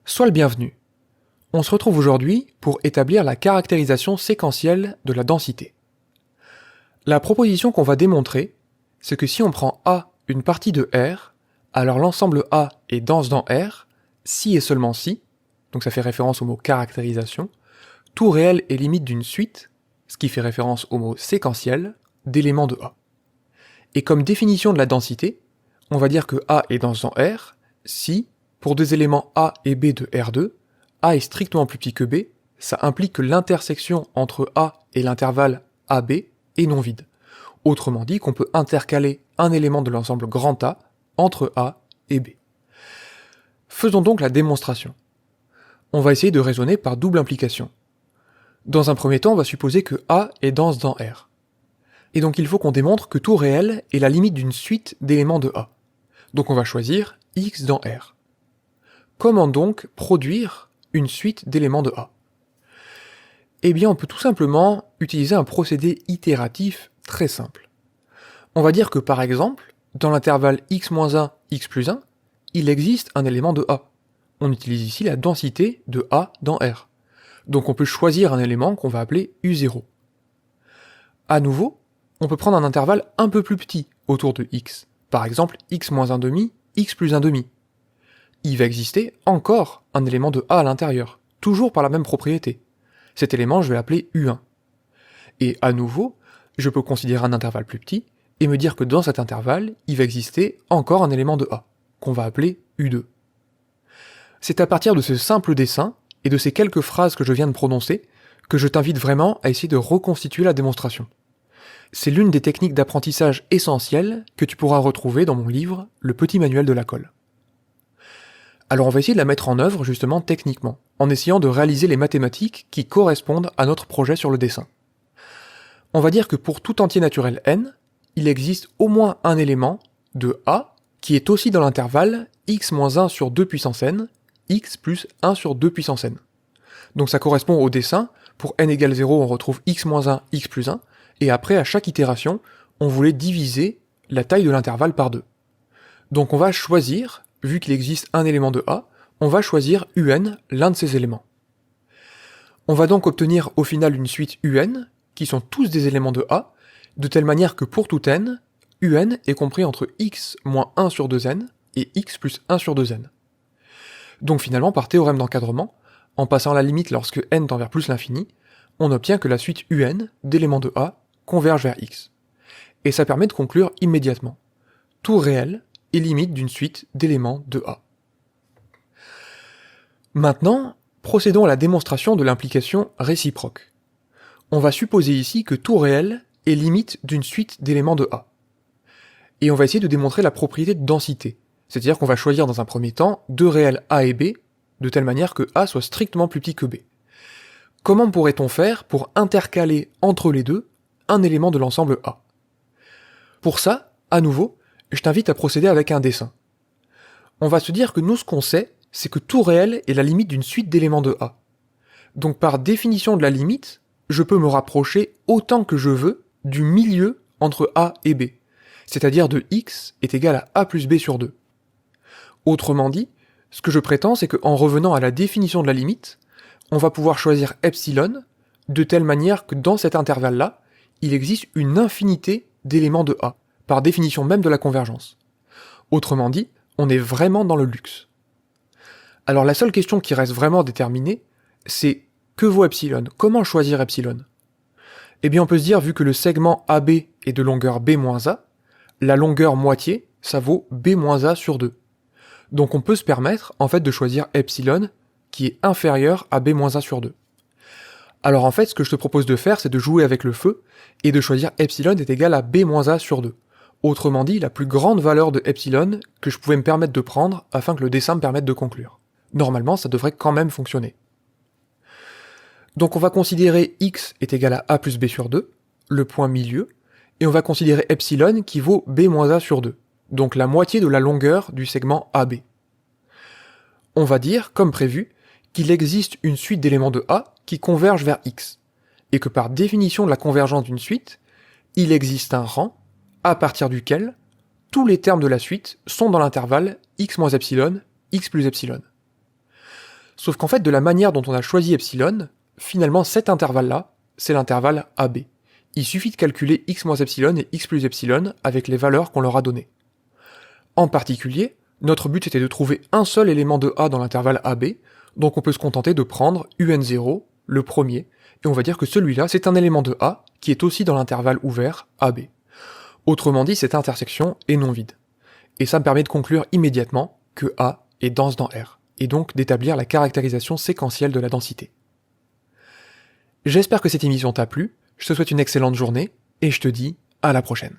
Sois le bienvenu. On se retrouve aujourd'hui pour établir la caractérisation séquentielle de la densité. La proposition qu'on va démontrer, c'est que si on prend A une partie de R, alors l'ensemble A est dense dans R, si et seulement si, donc ça fait référence au mot caractérisation, tout réel est limite d'une suite, ce qui fait référence au mot séquentiel, d'éléments de A. Et comme définition de la densité, on va dire que A est dense dans R, si, pour deux éléments A et B de R2, A est strictement plus petit que B, ça implique que l'intersection entre A et l'intervalle AB est non vide. Autrement dit qu'on peut intercaler un élément de l'ensemble grand A entre A et B. Faisons donc la démonstration. On va essayer de raisonner par double implication. Dans un premier temps, on va supposer que A est dense dans R. Et donc il faut qu'on démontre que tout réel est la limite d'une suite d'éléments de A. Donc on va choisir X dans R. Comment donc produire une suite d'éléments de A? Eh bien, on peut tout simplement utiliser un procédé itératif très simple. On va dire que par exemple, dans l'intervalle x-1, x plus 1, il existe un élément de A. On utilise ici la densité de A dans R. Donc on peut choisir un élément qu'on va appeler U0. À nouveau, on peut prendre un intervalle un peu plus petit autour de x. Par exemple, x-1,5, x plus 1,5. Il va exister encore un élément de A à l'intérieur, toujours par la même propriété. Cet élément, je vais l'appeler U1. Et à nouveau, je peux considérer un intervalle plus petit et me dire que dans cet intervalle, il va exister encore un élément de A, qu'on va appeler U2. C'est à partir de ce simple dessin et de ces quelques phrases que je viens de prononcer que je t'invite vraiment à essayer de reconstituer la démonstration. C'est l'une des techniques d'apprentissage essentielles que tu pourras retrouver dans mon livre « Le petit manuel de la colle ». Alors on va essayer de la mettre en œuvre justement techniquement, en essayant de réaliser les mathématiques qui correspondent à notre projet sur le dessin. On va dire que pour tout entier naturel n, il existe au moins un élément de A qui est aussi dans l'intervalle x-1 sur 2 puissance n, x plus 1 sur 2 puissance n. Donc ça correspond au dessin, pour n égale 0 on retrouve x-1, x plus 1, et après à chaque itération, on voulait diviser la taille de l'intervalle par 2. Donc on va choisir, vu qu'il existe un élément de A, on va choisir UN, l'un de ces éléments. On va donc obtenir au final une suite UN, qui sont tous des éléments de A, de telle manière que pour tout n, UN est compris entre x moins 1 sur 2n et x plus 1 sur 2n. Donc finalement, par théorème d'encadrement, en passant la limite lorsque n tend vers plus l'infini, on obtient que la suite UN d'éléments de A converge vers x. Et ça permet de conclure immédiatement. Tout réel est limite d'une suite d'éléments de A. Maintenant, procédons à la démonstration de l'implication réciproque. On va supposer ici que tout réel est limite d'une suite d'éléments de A. Et on va essayer de démontrer la propriété de densité, c'est-à-dire qu'on va choisir dans un premier temps deux réels A et B, de telle manière que A soit strictement plus petit que B. Comment pourrait-on faire pour intercaler entre les deux un élément de l'ensemble A? Pour ça, à nouveau, je t'invite à procéder avec un dessin. On va se dire que nous, ce qu'on sait, c'est que tout réel est la limite d'une suite d'éléments de A. Donc par définition de la limite, je peux me rapprocher autant que je veux du milieu entre A et B, c'est-à-dire de x est égal à A plus B sur 2. Autrement dit, ce que je prétends, c'est qu'en revenant à la définition de la limite, on va pouvoir choisir epsilon de telle manière que dans cet intervalle-là, il existe une infinité d'éléments de A, par définition même de la convergence. Autrement dit, on est vraiment dans le luxe. Alors la seule question qui reste vraiment déterminée, c'est que vaut epsilon? Comment choisir epsilon? Eh bien on peut se dire, vu que le segment AB est de longueur B-A, la longueur moitié, ça vaut B-A sur 2. Donc on peut se permettre en fait de choisir epsilon qui est inférieur à B-A sur 2. Alors en fait ce que je te propose de faire, c'est de jouer avec le feu et de choisir epsilon est égal à B-A sur 2. Autrement dit, la plus grande valeur de epsilon que je pouvais me permettre de prendre afin que le dessin me permette de conclure. Normalement, ça devrait quand même fonctionner. Donc on va considérer x est égal à A plus B sur 2, le point milieu, et on va considérer epsilon qui vaut B-A sur 2, donc la moitié de la longueur du segment AB. On va dire, comme prévu, qu'il existe une suite d'éléments de A qui convergent vers x, et que par définition de la convergence d'une suite, il existe un rang à partir duquel tous les termes de la suite sont dans l'intervalle x moins epsilon, x plus epsilon. Sauf qu'en fait, de la manière dont on a choisi epsilon, finalement cet intervalle-là, c'est l'intervalle AB. Il suffit de calculer x moins epsilon et x plus epsilon avec les valeurs qu'on leur a données. En particulier, notre but était de trouver un seul élément de A dans l'intervalle AB, donc on peut se contenter de prendre UN0, le premier, et on va dire que celui-là, c'est un élément de A qui est aussi dans l'intervalle ouvert AB. Autrement dit, cette intersection est non vide. Et ça me permet de conclure immédiatement que A est dense dans R, et donc d'établir la caractérisation séquentielle de la densité. J'espère que cette émission t'a plu, je te souhaite une excellente journée, et je te dis à la prochaine.